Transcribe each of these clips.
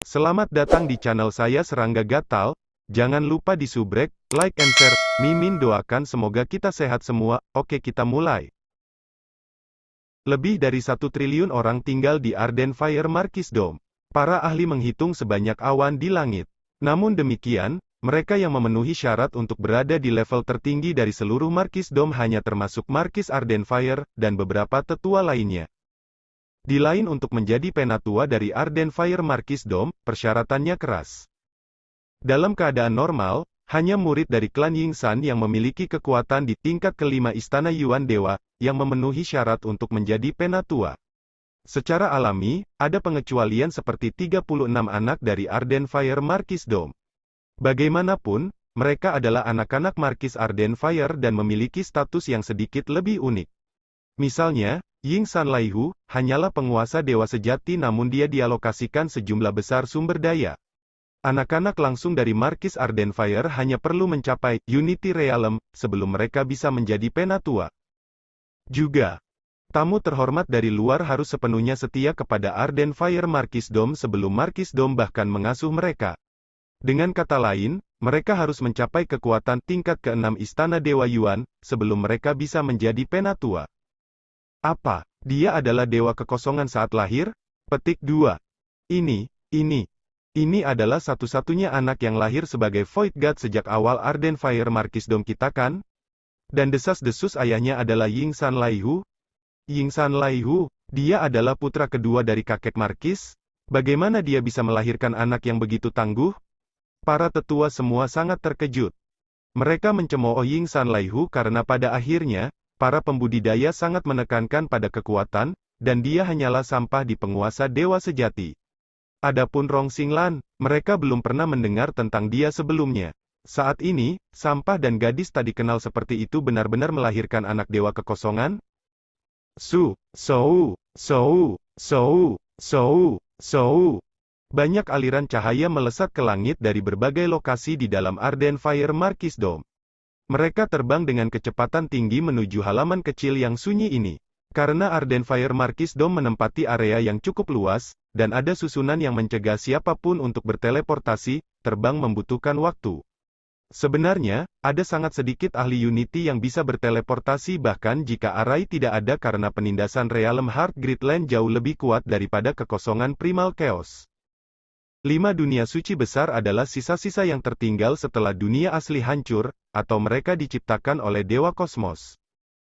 Selamat datang di channel saya Serangga Gatal. Jangan lupa di subrek, like and share. Mimin doakan semoga kita sehat semua. Oke, kita mulai. Lebih dari 1 triliun orang tinggal di Arden Fire Marquis Dome. Para ahli menghitung sebanyak awan di langit. Namun demikian, mereka yang memenuhi syarat untuk berada di level tertinggi dari seluruh Marquis Dome hanya termasuk Marquis Arden Fire, dan beberapa tetua lainnya. Di lain untuk menjadi penatua dari Arden Fire Marquis Dome, persyaratannya keras. Dalam keadaan normal, hanya murid dari klan Yingsan yang memiliki kekuatan di tingkat kelima Istana Yuan Dewa, yang memenuhi syarat untuk menjadi penatua. Secara alami, ada pengecualian seperti 36 anak dari Arden Fire Marquis Dome. Bagaimanapun, mereka adalah anak-anak Marquis Arden Fire dan memiliki status yang sedikit lebih unik. Misalnya, Yingsan Laihu, hanyalah penguasa dewa sejati namun dia dialokasikan sejumlah besar sumber daya. Anak-anak langsung dari Marquis Arden Fire hanya perlu mencapai Unity Realm, sebelum mereka bisa menjadi penatua. Juga, tamu terhormat dari luar harus sepenuhnya setia kepada Arden Fire Marquis Dome sebelum Marquis Dome bahkan mengasuh mereka. Dengan kata lain, mereka harus mencapai kekuatan tingkat ke-6 Istana Dewa Yuan, sebelum mereka bisa menjadi penatua. Apa? Dia adalah dewa kekosongan saat lahir? Petik 2. Ini adalah satu-satunya anak yang lahir sebagai Void God sejak awal Arden Fire Marquis Dome kita kan? Dan desas-desus ayahnya adalah Yingsan Laihu? Yingsan Laihu, dia adalah putra kedua dari kakek Marquis? Bagaimana dia bisa melahirkan anak yang begitu tangguh? Para tetua semua sangat terkejut. Mereka mencemooh Yingsan Laihu karena pada akhirnya, para pembudidaya sangat menekankan pada kekuatan, dan dia hanyalah sampah di penguasa dewa sejati. Adapun Rong Xinglan, mereka belum pernah mendengar tentang dia sebelumnya. Saat ini, sampah dan gadis tak dikenal seperti itu benar-benar melahirkan anak dewa kekosongan? Banyak aliran cahaya melesat ke langit dari berbagai lokasi di dalam Arden Fire Marquis Dome. Mereka terbang dengan kecepatan tinggi menuju halaman kecil yang sunyi ini. Karena Arden Fire Marquis Dome menempati area yang cukup luas, dan ada susunan yang mencegah siapapun untuk berteleportasi, terbang membutuhkan waktu. Sebenarnya, ada sangat sedikit ahli Unity yang bisa berteleportasi bahkan jika Arai tidak ada karena penindasan Realm Heart Gridland jauh lebih kuat daripada kekosongan Primal Chaos. 5 dunia suci besar adalah sisa-sisa yang tertinggal setelah dunia asli hancur, atau mereka diciptakan oleh Dewa Kosmos.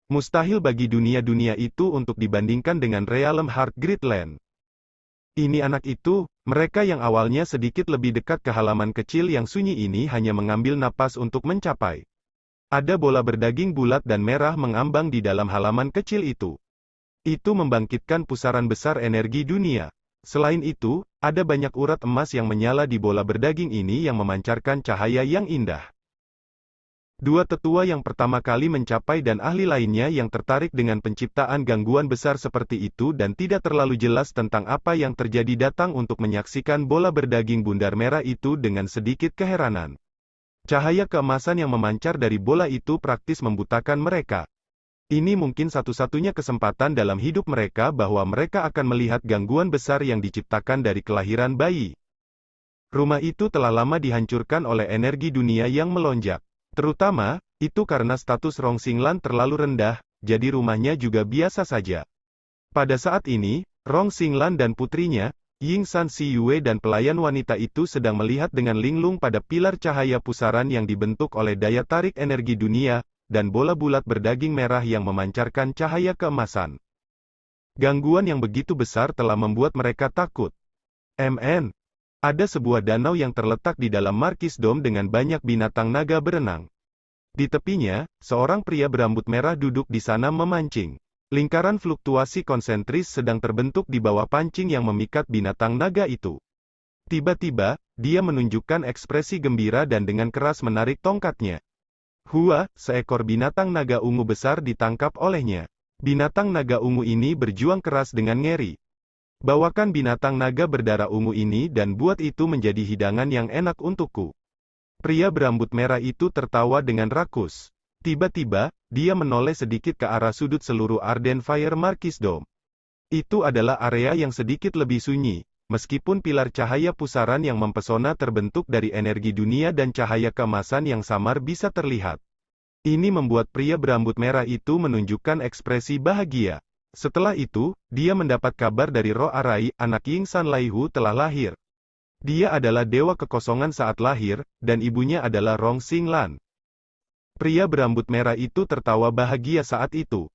Mustahil bagi dunia-dunia itu untuk dibandingkan dengan Realm Heart Gridland. Ini anak itu, mereka yang awalnya sedikit lebih dekat ke halaman kecil yang sunyi ini hanya mengambil napas untuk mencapai. Ada bola berdaging bulat dan merah mengambang di dalam halaman kecil itu. Itu membangkitkan pusaran besar energi dunia. Selain itu, ada banyak urat emas yang menyala di bola berdaging ini yang memancarkan cahaya yang indah. Dua tetua yang pertama kali mencapai dan ahli lainnya yang tertarik dengan penciptaan gangguan besar seperti itu dan tidak terlalu jelas tentang apa yang terjadi datang untuk menyaksikan bola berdaging bundar merah itu dengan sedikit keheranan. Cahaya keemasan yang memancar dari bola itu praktis membutakan mereka. Ini mungkin satu-satunya kesempatan dalam hidup mereka bahwa mereka akan melihat gangguan besar yang diciptakan dari kelahiran bayi. Rumah itu telah lama dihancurkan oleh energi dunia yang melonjak. Terutama, itu karena status Rong Xinglan terlalu rendah, jadi rumahnya juga biasa saja. Pada saat ini, Rong Xinglan dan putrinya, Yingsan Siyue dan pelayan wanita itu sedang melihat dengan linglung pada pilar cahaya pusaran yang dibentuk oleh daya tarik energi dunia, dan bola bulat berdaging merah yang memancarkan cahaya keemasan. Gangguan yang begitu besar telah membuat mereka takut. Ada sebuah danau yang terletak di dalam Marquis Dome dengan banyak binatang naga berenang. Di tepinya, seorang pria berambut merah duduk di sana memancing. Lingkaran fluktuasi konsentris sedang terbentuk di bawah pancing yang memikat binatang naga itu. Tiba-tiba, dia menunjukkan ekspresi gembira dan dengan keras menarik tongkatnya. Seekor binatang naga ungu besar ditangkap olehnya. Binatang naga ungu ini berjuang keras dengan ngeri. Bawakan binatang naga berdarah ungu ini dan buat itu menjadi hidangan yang enak untukku. Pria berambut merah itu tertawa dengan rakus. Tiba-tiba, dia menoleh sedikit ke arah sudut seluruh Arden Fire Marquis Dome. Itu adalah area yang sedikit lebih sunyi. meskipun pilar cahaya pusaran yang mempesona terbentuk dari energi dunia dan cahaya keemasan yang samar bisa terlihat. Ini membuat pria berambut merah itu menunjukkan ekspresi bahagia. Setelah itu, dia mendapat kabar dari roh Arai, anak Yingsan Laihu telah lahir. Dia adalah dewa kekosongan saat lahir, dan ibunya adalah Rong Xinglan. Pria berambut merah itu tertawa bahagia saat itu.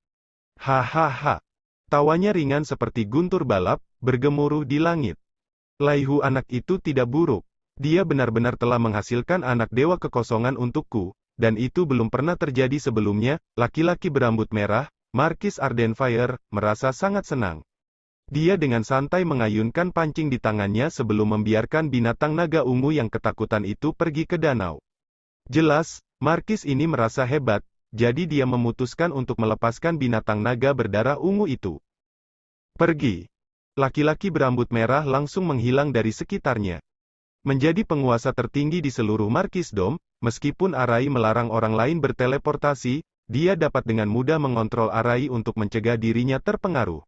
Hahaha. Tawanya ringan seperti guntur balap, bergemuruh di langit. Laihu anak itu tidak buruk. Dia benar-benar telah menghasilkan anak dewa kekosongan untukku, dan itu belum pernah terjadi sebelumnya. Laki-laki berambut merah, Markis Ardenfire, merasa sangat senang. Dia dengan santai mengayunkan pancing di tangannya sebelum membiarkan binatang naga ungu yang ketakutan itu pergi ke danau. Jelas, Markis ini merasa hebat, jadi dia memutuskan untuk melepaskan binatang naga berdarah ungu itu. Pergi. Laki-laki berambut merah langsung menghilang dari sekitarnya. Menjadi penguasa tertinggi di seluruh Markisdom, meskipun Arai melarang orang lain berteleportasi, dia dapat dengan mudah mengontrol Arai untuk mencegah dirinya terpengaruh.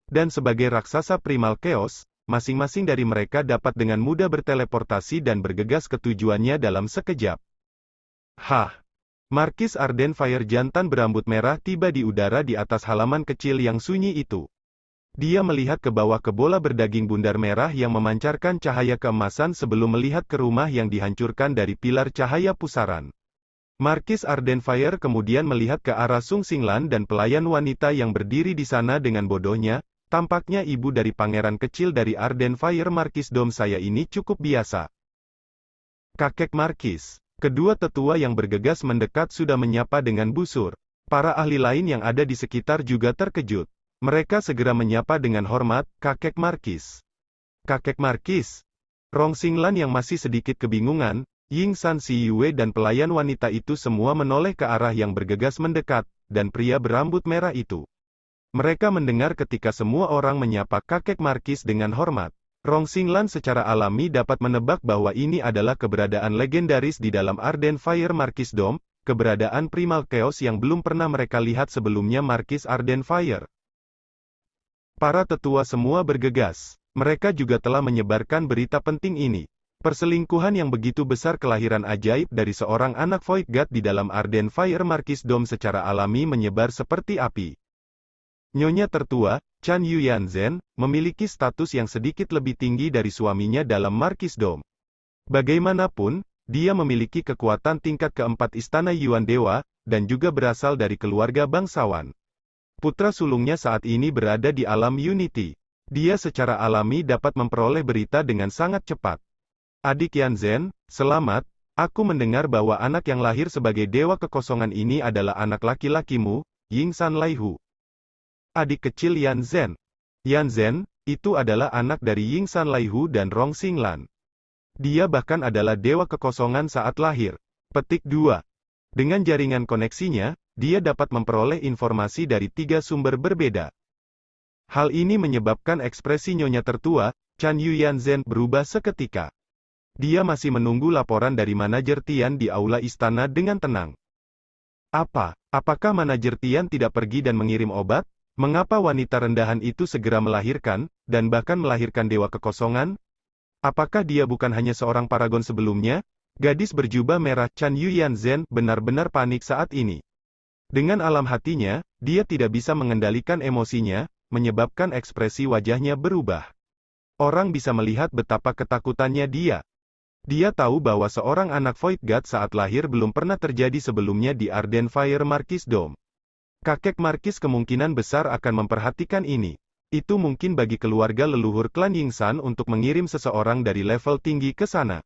Dan sebagai raksasa primal chaos, masing-masing dari mereka dapat dengan mudah berteleportasi dan bergegas ke tujuannya dalam sekejap. Hah! Markis Ardenfire jantan berambut merah tiba di udara di atas halaman kecil yang sunyi itu. Dia melihat ke bawah ke bola berdaging bundar merah yang memancarkan cahaya keemasan sebelum melihat ke rumah yang dihancurkan dari pilar cahaya pusaran. Markis Ardenfire kemudian melihat ke arah Sung Xinglan dan pelayan wanita yang berdiri di sana dengan bodohnya. Tampaknya ibu dari pangeran kecil dari Ardenfire Markisdom saya ini cukup biasa. Kakek Markis. Kedua tetua yang bergegas mendekat sudah menyapa dengan busur. Para ahli lain yang ada di sekitar juga terkejut. Mereka segera menyapa dengan hormat, Kakek Markis. Kakek Markis. Rong Xinglan yang masih sedikit kebingungan, Yingsan Si Yue dan pelayan wanita itu semua menoleh ke arah yang bergegas mendekat, dan pria berambut merah itu. Mereka mendengar ketika semua orang menyapa Kakek Markis dengan hormat. Rong Xinglan secara alami dapat menebak bahwa ini adalah keberadaan legendaris di dalam Ardenfire Markisdom, keberadaan primal chaos yang belum pernah mereka lihat sebelumnya Markis Ardenfire. Para tetua semua bergegas. Mereka juga telah menyebarkan berita penting ini. Perselingkuhan yang begitu besar kelahiran ajaib dari seorang anak Void God di dalam Ardenfire Markisdom secara alami menyebar seperti api. Nyonya tertua, Chan Yuyanzhen, memiliki status yang sedikit lebih tinggi dari suaminya dalam Markisdom. Bagaimanapun, dia memiliki kekuatan tingkat keempat istana Yuan Dewa, dan juga berasal dari keluarga bangsawan. Putra sulungnya saat ini berada di alam Unity. Dia secara alami dapat memperoleh berita dengan sangat cepat. Adik Yanzhen, selamat, aku mendengar bahwa anak yang lahir sebagai dewa kekosongan ini adalah anak laki-lakimu, Yingsan Laihu. Adik kecil Yanzhen. Yanzhen, itu adalah anak dari Yingsan Laihu dan Rong Xinglan. Dia bahkan adalah dewa kekosongan saat lahir. Petik 2. Dengan jaringan koneksinya, dia dapat memperoleh informasi dari 3 sumber berbeda. Hal ini menyebabkan ekspresi nyonya tertua, Chan Yuyanzhen, berubah seketika. Dia masih menunggu laporan dari manajer Tian di aula istana dengan tenang. Apakah manajer Tian tidak pergi dan mengirim obat? Mengapa wanita rendahan itu segera melahirkan, dan bahkan melahirkan dewa kekosongan? Apakah dia bukan hanya seorang paragon sebelumnya? Gadis berjubah merah Chan Yuyanzhen benar-benar panik saat ini. Dengan alam hatinya, dia tidak bisa mengendalikan emosinya, menyebabkan ekspresi wajahnya berubah. Orang bisa melihat betapa ketakutannya dia. Dia tahu bahwa seorang anak Void God saat lahir belum pernah terjadi sebelumnya di Ardenfire Markisdom. Kakek Markis kemungkinan besar akan memperhatikan ini. Itu mungkin bagi keluarga leluhur klan Yingsan untuk mengirim seseorang dari level tinggi ke sana.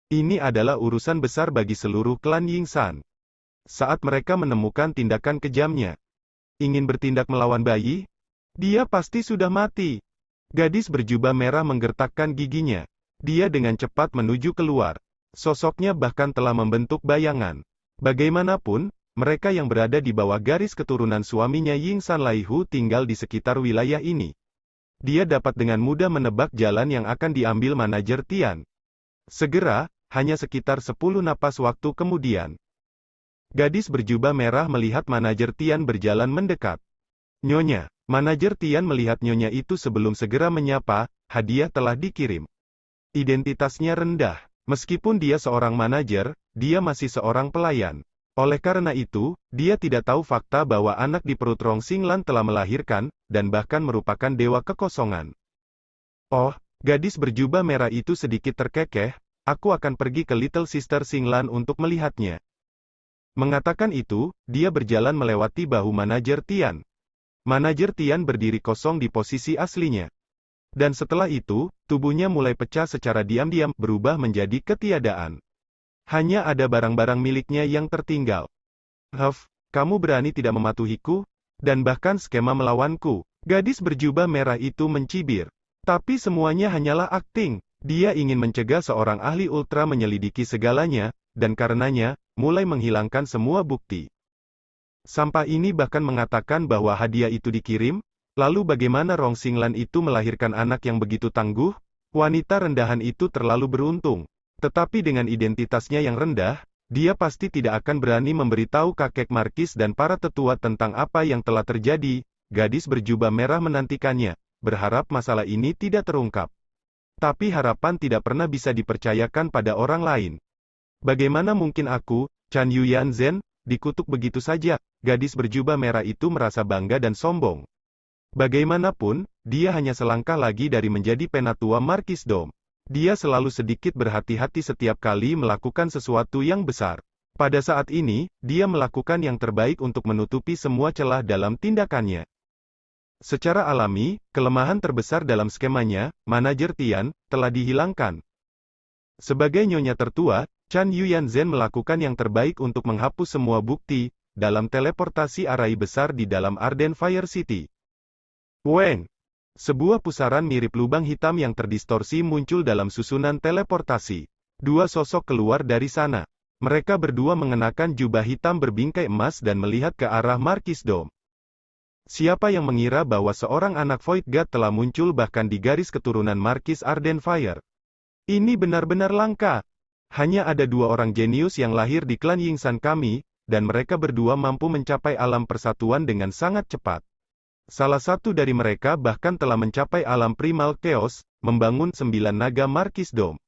Ini adalah urusan besar bagi seluruh klan Yingsan. Saat mereka menemukan tindakan kejamnya, ingin bertindak melawan bayi, dia pasti sudah mati. Gadis berjubah merah menggertakkan giginya. Dia dengan cepat menuju keluar. Sosoknya bahkan telah membentuk bayangan. Bagaimanapun, mereka yang berada di bawah garis keturunan suaminya Yingsan Laihu tinggal di sekitar wilayah ini. Dia dapat dengan mudah menebak jalan yang akan diambil manajer Tian. Segera, hanya sekitar 10 napas waktu kemudian. Gadis berjubah merah melihat manajer Tian berjalan mendekat. Nyonya, manajer Tian melihat nyonya itu sebelum segera menyapa, hadiah telah dikirim. Identitasnya rendah. Meskipun dia seorang manajer, dia masih seorang pelayan. Oleh karena itu, dia tidak tahu fakta bahwa anak di perut Rong Xinglan telah melahirkan, dan bahkan merupakan dewa kekosongan. Oh, gadis berjubah merah itu sedikit terkekeh, aku akan pergi ke Little Sister Xinglan untuk melihatnya. Mengatakan itu, dia berjalan melewati bahu manajer Tian. Manajer Tian berdiri kosong di posisi aslinya. Dan setelah itu, tubuhnya mulai pecah secara diam-diam, berubah menjadi ketiadaan. Hanya ada barang-barang miliknya yang tertinggal. Huff, kamu berani tidak mematuhiku? Dan bahkan skema melawanku. Gadis berjubah merah itu mencibir. Tapi semuanya hanyalah akting. Dia ingin mencegah seorang ahli ultra menyelidiki segalanya, dan karenanya, mulai menghilangkan semua bukti. Sampah ini bahkan mengatakan bahwa hadiah itu dikirim. Lalu bagaimana Rong Xinglan itu melahirkan anak yang begitu tangguh? Wanita rendahan itu terlalu beruntung. Tetapi dengan identitasnya yang rendah, dia pasti tidak akan berani memberitahu kakek Markis dan para tetua tentang apa yang telah terjadi. Gadis berjubah merah menantikannya, berharap masalah ini tidak terungkap. Tapi harapan tidak pernah bisa dipercayakan pada orang lain. Bagaimana mungkin aku, Chan Yuyanzhen, dikutuk begitu saja? Gadis berjubah merah itu merasa bangga dan sombong. Bagaimanapun, dia hanya selangkah lagi dari menjadi penatua Markis Dome. Dia selalu sedikit berhati-hati setiap kali melakukan sesuatu yang besar. Pada saat ini, dia melakukan yang terbaik untuk menutupi semua celah dalam tindakannya. Secara alami, kelemahan terbesar dalam skemanya, manajer Tian, telah dihilangkan. Sebagai nyonya tertua, Chan Yuyanzhen melakukan yang terbaik untuk menghapus semua bukti, dalam teleportasi arai besar di dalam Arden Fire City. Weng! Sebuah pusaran mirip lubang hitam yang terdistorsi muncul dalam susunan teleportasi. Dua sosok keluar dari sana. Mereka berdua mengenakan jubah hitam berbingkai emas dan melihat ke arah Markis Dome. Siapa yang mengira bahwa seorang anak Void God telah muncul bahkan di garis keturunan Markis Arden Fire? Ini benar-benar langka. Hanya ada dua orang jenius yang lahir di klan Yingsan kami, dan mereka berdua mampu mencapai alam persatuan dengan sangat cepat. Salah satu dari mereka bahkan telah mencapai alam primal chaos, membangun 9 naga Markis Dome.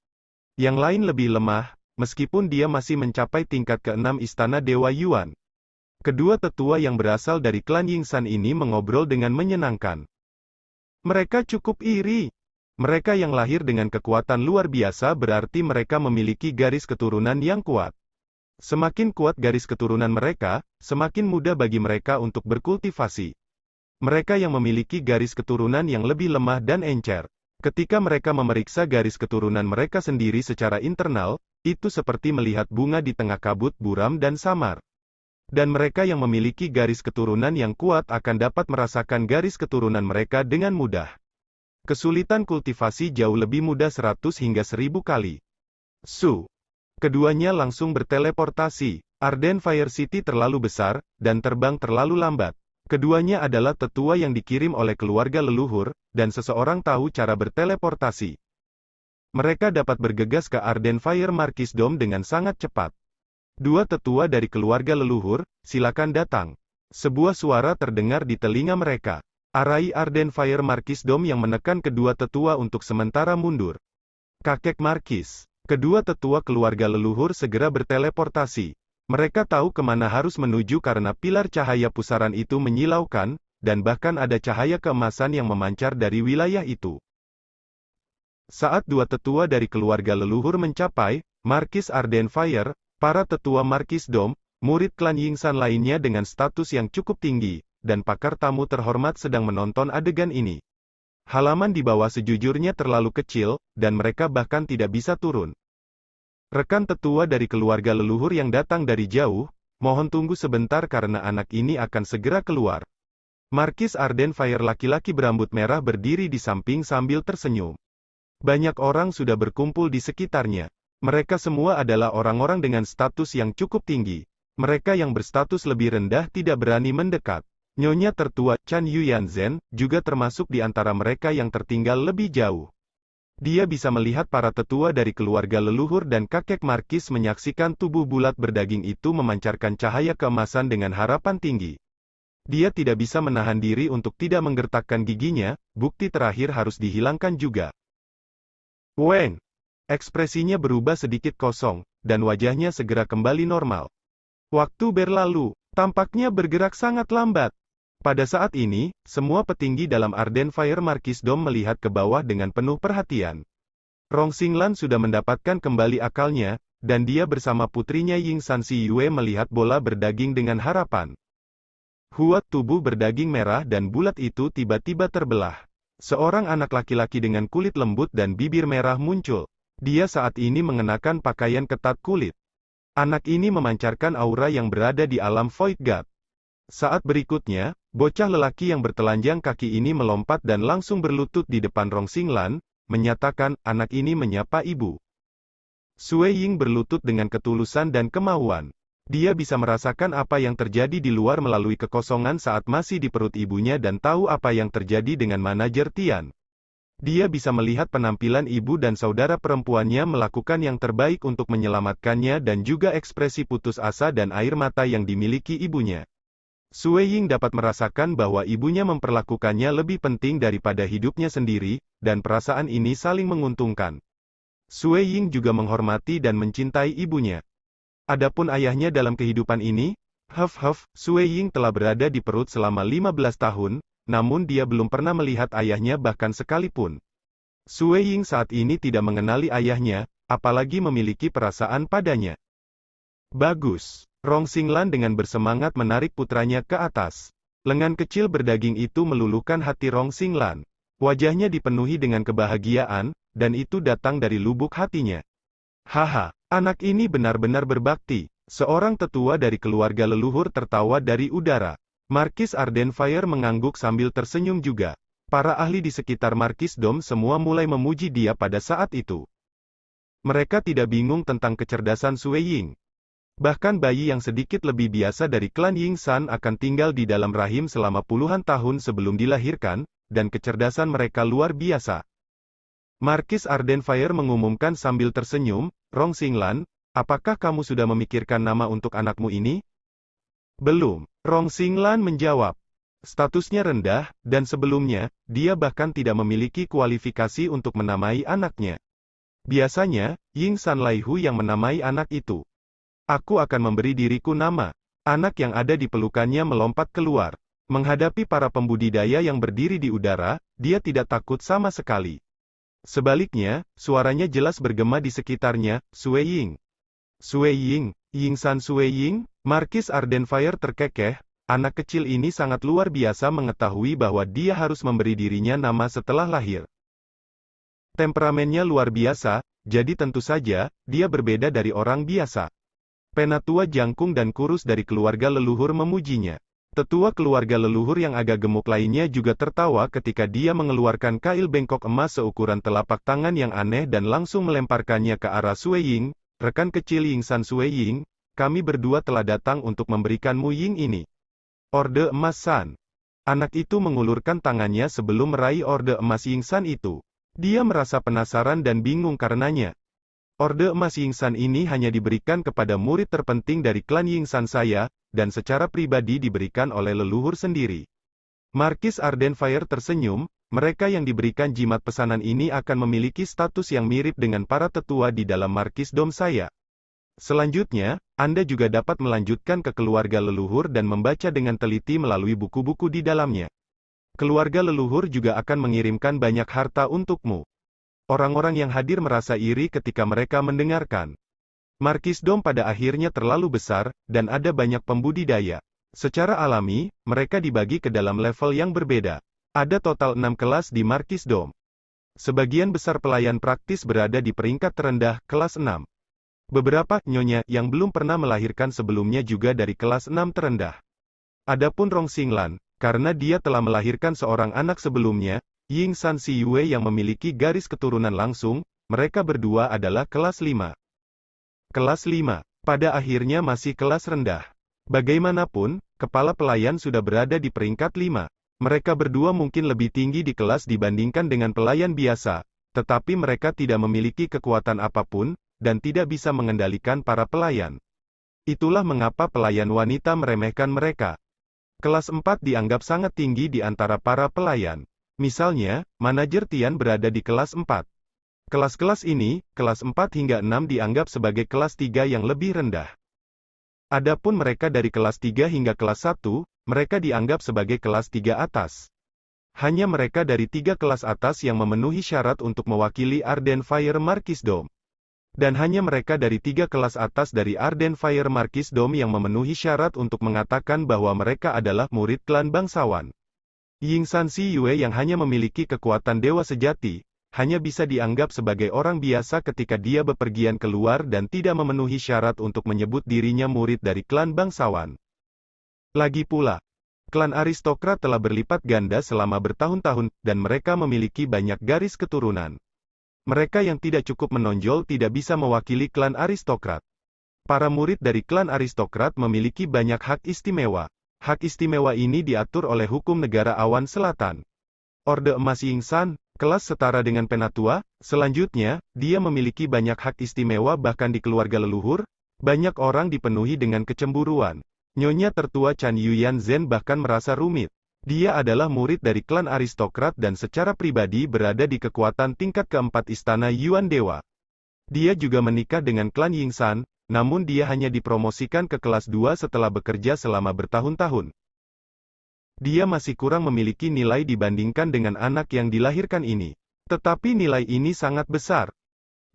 Yang lain lebih lemah, meskipun dia masih mencapai tingkat ke-6 istana Dewa Yuan. Kedua tetua yang berasal dari klan Yingsan ini mengobrol dengan menyenangkan. Mereka cukup iri. Mereka yang lahir dengan kekuatan luar biasa berarti mereka memiliki garis keturunan yang kuat. Semakin kuat garis keturunan mereka, semakin mudah bagi mereka untuk berkultivasi. Mereka yang memiliki garis keturunan yang lebih lemah dan encer. Ketika mereka memeriksa garis keturunan mereka sendiri secara internal, itu seperti melihat bunga di tengah kabut buram dan samar. Dan mereka yang memiliki garis keturunan yang kuat akan dapat merasakan garis keturunan mereka dengan mudah. Kesulitan kultivasi jauh lebih mudah 100 hingga 1000 kali. Keduanya langsung berteleportasi. Arden Fire City terlalu besar, dan terbang terlalu lambat. Keduanya adalah tetua yang dikirim oleh keluarga leluhur, dan seseorang tahu cara berteleportasi. Mereka dapat bergegas ke Arden Fire Markis Dome dengan sangat cepat. Dua tetua dari keluarga leluhur, silakan datang. Sebuah suara terdengar di telinga mereka. Arai Arden Fire Markis Dome yang menekan kedua tetua untuk sementara mundur. Kakek Markis. Kedua tetua keluarga leluhur segera berteleportasi. Mereka tahu kemana harus menuju karena pilar cahaya pusaran itu menyilaukan, dan bahkan ada cahaya keemasan yang memancar dari wilayah itu. Saat dua tetua dari keluarga leluhur mencapai Markis Arden Fire, para tetua Markis Dome, murid klan Yingsan lainnya dengan status yang cukup tinggi, dan pakar tamu terhormat sedang menonton adegan ini. Halaman di bawah sejujurnya terlalu kecil, dan mereka bahkan tidak bisa turun. Rekan tetua dari keluarga leluhur yang datang dari jauh, mohon tunggu sebentar karena anak ini akan segera keluar. Markis Arden Fire laki-laki berambut merah berdiri di samping sambil tersenyum. Banyak orang sudah berkumpul di sekitarnya. Mereka semua adalah orang-orang dengan status yang cukup tinggi. Mereka yang berstatus lebih rendah tidak berani mendekat. Nyonya tertua, Chan Yuyanzhen, juga termasuk di antara mereka yang tertinggal lebih jauh. Dia bisa melihat para tetua dari keluarga leluhur dan kakek Markis menyaksikan tubuh bulat berdaging itu memancarkan cahaya keemasan dengan harapan tinggi. Dia tidak bisa menahan diri untuk tidak menggertakkan giginya, bukti terakhir harus dihilangkan juga. Weng! Ekspresinya berubah sedikit kosong, dan wajahnya segera kembali normal. Waktu berlalu, tampaknya bergerak sangat lambat. Pada saat ini, semua petinggi dalam Arden Fire Marquisdom melihat ke bawah dengan penuh perhatian. Rong Xinglan sudah mendapatkan kembali akalnya, dan dia bersama putrinya Ying San Si Yue melihat bola berdaging dengan harapan. Huat tubuh berdaging merah dan bulat itu tiba-tiba terbelah. Seorang anak laki-laki dengan kulit lembut dan bibir merah muncul. Dia saat ini mengenakan pakaian ketat kulit. Anak ini memancarkan aura yang berada di alam Void God. Saat berikutnya, bocah lelaki yang bertelanjang kaki ini melompat dan langsung berlutut di depan Rong Xinglan, menyatakan, anak ini menyapa ibu. Sue Ying berlutut dengan ketulusan dan kemauan. Dia bisa merasakan apa yang terjadi di luar melalui kekosongan saat masih di perut ibunya dan tahu apa yang terjadi dengan manajer Tian. Dia bisa melihat penampilan ibu dan saudara perempuannya melakukan yang terbaik untuk menyelamatkannya dan juga ekspresi putus asa dan air mata yang dimiliki ibunya. Sue Ying dapat merasakan bahwa ibunya memperlakukannya lebih penting daripada hidupnya sendiri, dan perasaan ini saling menguntungkan. Sue Ying juga menghormati dan mencintai ibunya. Adapun ayahnya dalam kehidupan ini, Sue Ying telah berada di perut selama 15 tahun, namun dia belum pernah melihat ayahnya bahkan sekalipun. Sue Ying saat ini tidak mengenali ayahnya, apalagi memiliki perasaan padanya. Bagus. Rong Xinglan dengan bersemangat menarik putranya ke atas. Lengan kecil berdaging itu meluluhkan hati Rong Xinglan. Wajahnya dipenuhi dengan kebahagiaan, dan itu datang dari lubuk hatinya. Haha, anak ini benar-benar berbakti. Seorang tetua dari keluarga leluhur tertawa dari udara. Markis Arden Fire mengangguk sambil tersenyum juga. Para ahli di sekitar Marquisdom semua mulai memuji dia pada saat itu. Mereka tidak bingung tentang kecerdasan Sue Ying. Bahkan bayi yang sedikit lebih biasa dari klan Ying San akan tinggal di dalam rahim selama puluhan tahun sebelum dilahirkan, dan kecerdasan mereka luar biasa. Markis Arden Fire mengumumkan sambil tersenyum, Rong Xinglan, apakah kamu sudah memikirkan nama untuk anakmu ini? Belum. Rong Xinglan menjawab. Statusnya rendah, dan sebelumnya, dia bahkan tidak memiliki kualifikasi untuk menamai anaknya. Biasanya, Ying San Laihu yang menamai anak itu. Aku akan memberi diriku nama. Anak yang ada di pelukannya melompat keluar. Menghadapi para pembudidaya yang berdiri di udara, dia tidak takut sama sekali. Sebaliknya, suaranya jelas bergema di sekitarnya, Sue Ying. Sue Ying, Ying San Sue Ying, Markis Arden Fire terkekeh, anak kecil ini sangat luar biasa mengetahui bahwa dia harus memberi dirinya nama setelah lahir. Temperamennya luar biasa, jadi tentu saja, dia berbeda dari orang biasa. Penatua jangkung dan kurus dari keluarga leluhur memujinya. Tetua keluarga leluhur yang agak gemuk lainnya juga tertawa ketika dia mengeluarkan kail bengkok emas seukuran telapak tangan yang aneh dan langsung melemparkannya ke arah Sue Ying, rekan kecil Ying San Sue Ying, kami berdua telah datang untuk memberikanmu Ying ini. Orde emas San. Anak itu mengulurkan tangannya sebelum meraih orde emas Ying San itu. Dia merasa penasaran dan bingung karenanya. Orde emas Ying San ini hanya diberikan kepada murid terpenting dari klan Ying San saya, dan secara pribadi diberikan oleh leluhur sendiri. Markis Arden Fire tersenyum, mereka yang diberikan jimat pesanan ini akan memiliki status yang mirip dengan para tetua di dalam Marquisdom saya. Selanjutnya, Anda juga dapat melanjutkan ke keluarga leluhur dan membaca dengan teliti melalui buku-buku di dalamnya. Keluarga leluhur juga akan mengirimkan banyak harta untukmu. Orang-orang yang hadir merasa iri ketika mereka mendengarkan. Marquisdom pada akhirnya terlalu besar, dan ada banyak pembudidaya. Secara alami, mereka dibagi ke dalam level yang berbeda. Ada total 6 kelas di Marquisdom. Sebagian besar pelayan praktis berada di peringkat terendah, kelas 6. Beberapa nyonya yang belum pernah melahirkan sebelumnya juga dari kelas 6 terendah. Adapun Rong Xinglan, karena dia telah melahirkan seorang anak sebelumnya, Ying San Si Yue yang memiliki garis keturunan langsung, mereka berdua adalah kelas 5. Kelas 5, pada akhirnya masih kelas rendah. Bagaimanapun, kepala pelayan sudah berada di peringkat 5. Mereka berdua mungkin lebih tinggi di kelas dibandingkan dengan pelayan biasa, tetapi mereka tidak memiliki kekuatan apapun, dan tidak bisa mengendalikan para pelayan. Itulah mengapa pelayan wanita meremehkan mereka. Kelas 4 dianggap sangat tinggi di antara para pelayan. Misalnya, manajer Tian berada di kelas 4. Kelas-kelas ini, kelas 4 hingga 6 dianggap sebagai kelas 3 yang lebih rendah. Adapun mereka dari kelas 3 hingga kelas 1, mereka dianggap sebagai kelas 3 atas. Hanya mereka dari 3 kelas atas yang memenuhi syarat untuk mewakili Arden Fire Marquisdom. Dan hanya mereka dari 3 kelas atas dari Arden Fire Marquisdom yang memenuhi syarat untuk mengatakan bahwa mereka adalah murid klan bangsawan. Yingsan Si Yue yang hanya memiliki kekuatan dewa sejati, hanya bisa dianggap sebagai orang biasa ketika dia bepergian keluar dan tidak memenuhi syarat untuk menyebut dirinya murid dari klan bangsawan. Lagi pula, klan aristokrat telah berlipat ganda selama bertahun-tahun, dan mereka memiliki banyak garis keturunan. Mereka yang tidak cukup menonjol tidak bisa mewakili klan aristokrat. Para murid dari klan aristokrat memiliki banyak hak istimewa. Hak istimewa ini diatur oleh hukum negara Awan Selatan. Orde Emas Yingsan, kelas setara dengan penatua. Selanjutnya, dia memiliki banyak hak istimewa bahkan di keluarga leluhur. Banyak orang dipenuhi dengan kecemburuan. Nyonya tertua Chan Yuyan Zhen bahkan merasa rumit. Dia adalah murid dari klan aristokrat dan secara pribadi berada di kekuatan tingkat keempat istana Yuan Dewa. Dia juga menikah dengan klan Yingsan, namun dia hanya dipromosikan ke kelas 2 setelah bekerja selama bertahun-tahun. Dia masih kurang memiliki nilai dibandingkan dengan anak yang dilahirkan ini. Tetapi nilai ini sangat besar.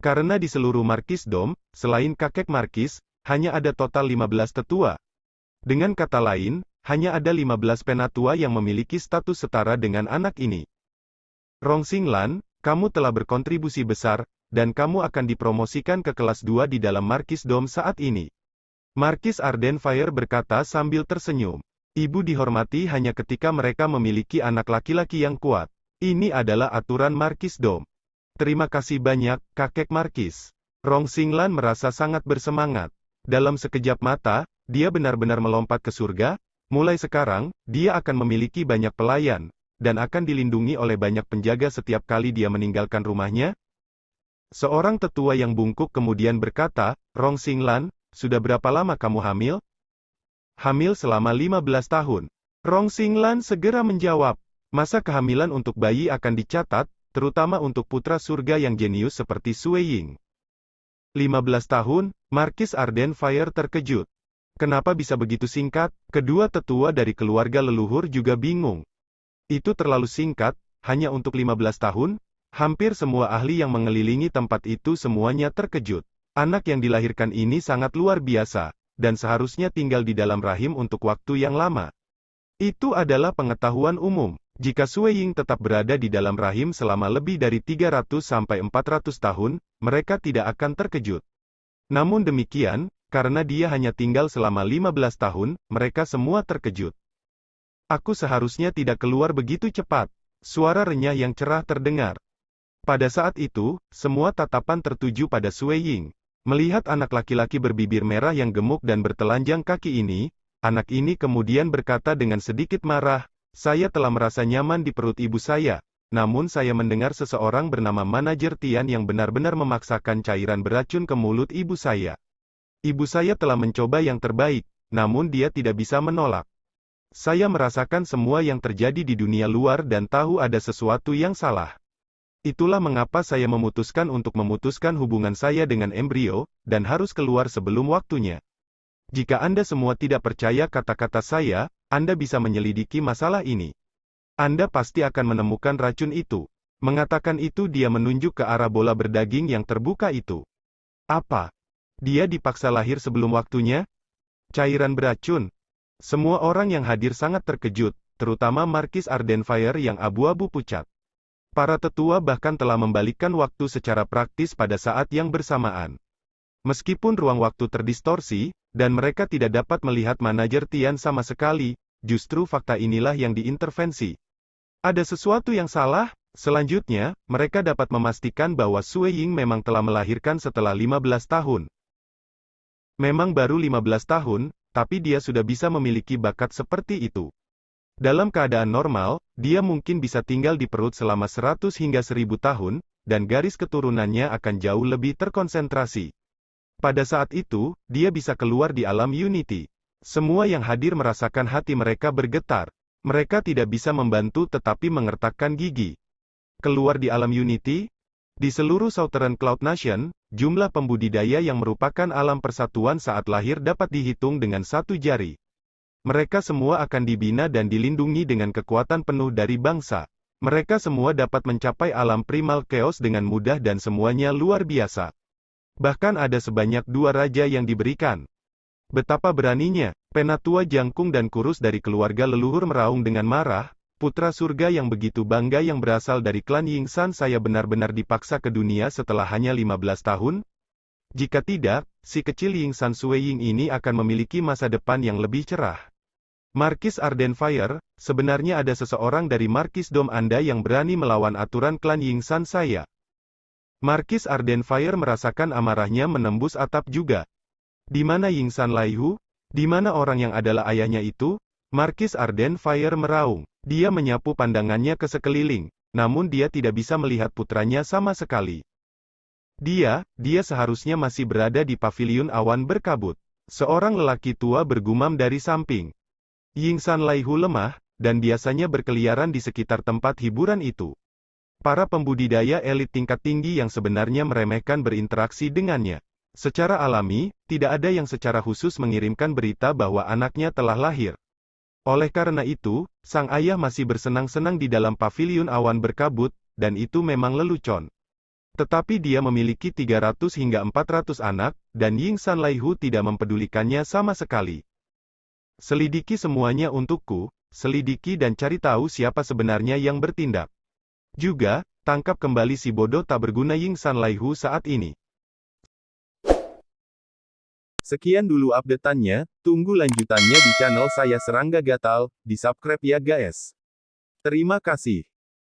Karena di seluruh Marquisdom, selain kakek Markis, hanya ada total 15 tetua. Dengan kata lain, hanya ada 15 penatua yang memiliki status setara dengan anak ini. Rong Xinglan, kamu telah berkontribusi besar, dan kamu akan dipromosikan ke kelas 2 di dalam Marquisdom saat ini. Markis Arden Fire berkata sambil tersenyum. Ibu dihormati hanya ketika mereka memiliki anak laki-laki yang kuat. Ini adalah aturan Marquisdom. Terima kasih banyak, kakek Markis. Rong Xinglan merasa sangat bersemangat. Dalam sekejap mata, dia benar-benar melompat ke surga. Mulai sekarang, dia akan memiliki banyak pelayan, dan akan dilindungi oleh banyak penjaga setiap kali dia meninggalkan rumahnya. Seorang tetua yang bungkuk kemudian berkata, Rong Xinglan, sudah berapa lama kamu hamil? Hamil selama 15 tahun. Rong Xinglan segera menjawab, masa kehamilan untuk bayi akan dicatat, terutama untuk putra surga yang jenius seperti Sui Ying. 15 tahun, Markis Arden Fire terkejut. Kenapa bisa begitu singkat? Kedua tetua dari keluarga leluhur juga bingung. Itu terlalu singkat, hanya untuk 15 tahun? Hampir semua ahli yang mengelilingi tempat itu semuanya terkejut. Anak yang dilahirkan ini sangat luar biasa, dan seharusnya tinggal di dalam rahim untuk waktu yang lama. Itu adalah pengetahuan umum. Jika Sui Ying tetap berada di dalam rahim selama lebih dari 300 sampai 400 tahun, mereka tidak akan terkejut. Namun demikian, karena dia hanya tinggal selama 15 tahun, mereka semua terkejut. Aku seharusnya tidak keluar begitu cepat. Suara renyah yang cerah terdengar. Pada saat itu, semua tatapan tertuju pada Sui Ying. Melihat anak laki-laki berbibir merah yang gemuk dan bertelanjang kaki ini, anak ini kemudian berkata dengan sedikit marah, saya telah merasa nyaman di perut ibu saya, namun saya mendengar seseorang bernama manajer Tian yang benar-benar memaksakan cairan beracun ke mulut ibu saya. Ibu saya telah mencoba yang terbaik, namun dia tidak bisa menolak. Saya merasakan semua yang terjadi di dunia luar dan tahu ada sesuatu yang salah. Itulah mengapa saya memutuskan untuk memutuskan hubungan saya dengan embrio, dan harus keluar sebelum waktunya. Jika Anda semua tidak percaya kata-kata saya, Anda bisa menyelidiki masalah ini. Anda pasti akan menemukan racun itu. Mengatakan itu dia menunjuk ke arah bola berdaging yang terbuka itu. Apa? Dia dipaksa lahir sebelum waktunya? Cairan beracun? Semua orang yang hadir sangat terkejut, terutama Markis Arden Fire yang abu-abu pucat. Para tetua bahkan telah membalikkan waktu secara praktis pada saat yang bersamaan. Meskipun ruang waktu terdistorsi, dan mereka tidak dapat melihat manajer Tian sama sekali, justru fakta inilah yang diintervensi. Ada sesuatu yang salah? Selanjutnya, mereka dapat memastikan bahwa Sui Ying memang telah melahirkan setelah 15 tahun. Memang baru 15 tahun, tapi dia sudah bisa memiliki bakat seperti itu. Dalam keadaan normal, dia mungkin bisa tinggal di perut selama 100 hingga 1000 tahun, dan garis keturunannya akan jauh lebih terkonsentrasi. Pada saat itu, dia bisa keluar di alam Unity. Semua yang hadir merasakan hati mereka bergetar. Mereka tidak bisa membantu tetapi mengertakkan gigi. Keluar di alam Unity, di seluruh Southern Cloud Nation, jumlah pembudidaya yang merupakan alam persatuan saat lahir dapat dihitung dengan satu jari. Mereka semua akan dibina dan dilindungi dengan kekuatan penuh dari bangsa. Mereka semua dapat mencapai alam primal chaos dengan mudah dan semuanya luar biasa. Bahkan ada sebanyak 2 raja yang diberikan. Betapa beraninya, Penatua jangkung dan kurus dari keluarga leluhur meraung dengan marah, putra surga yang begitu bangga yang berasal dari klan Yingsan, saya benar-benar dipaksa ke dunia setelah hanya 15 tahun? Jika tidak, si kecil Yingsan Sueying ini akan memiliki masa depan yang lebih cerah. Markis Ardenfire, sebenarnya ada seseorang dari Markisdom Anda yang berani melawan aturan klan Yingsan saya. Markis Ardenfire merasakan amarahnya menembus atap juga. Di mana Yingsan Laihu? Di mana orang yang adalah ayahnya itu? Markis Ardenfire meraung. Dia menyapu pandangannya ke sekeliling, namun dia tidak bisa melihat putranya sama sekali. Dia seharusnya masih berada di paviliun awan berkabut. Seorang lelaki tua bergumam dari samping. Yingsan Laihu lemah, dan biasanya berkeliaran di sekitar tempat hiburan itu. Para pembudidaya elit tingkat tinggi yang sebenarnya meremehkan berinteraksi dengannya. Secara alami, tidak ada yang secara khusus mengirimkan berita bahwa anaknya telah lahir. Oleh karena itu, sang ayah masih bersenang-senang di dalam paviliun awan berkabut, dan itu memang lelucon. Tetapi dia memiliki 300 hingga 400 anak, dan Yingsan Laihu tidak mempedulikannya sama sekali. Selidiki semuanya untukku, selidiki dan cari tahu siapa sebenarnya yang bertindak. Juga, tangkap kembali si bodoh tak berguna Yingsan Laihu saat ini. Sekian dulu update-annya, tunggu lanjutannya di channel saya Serangga Gatal, di subscribe ya guys. Terima kasih.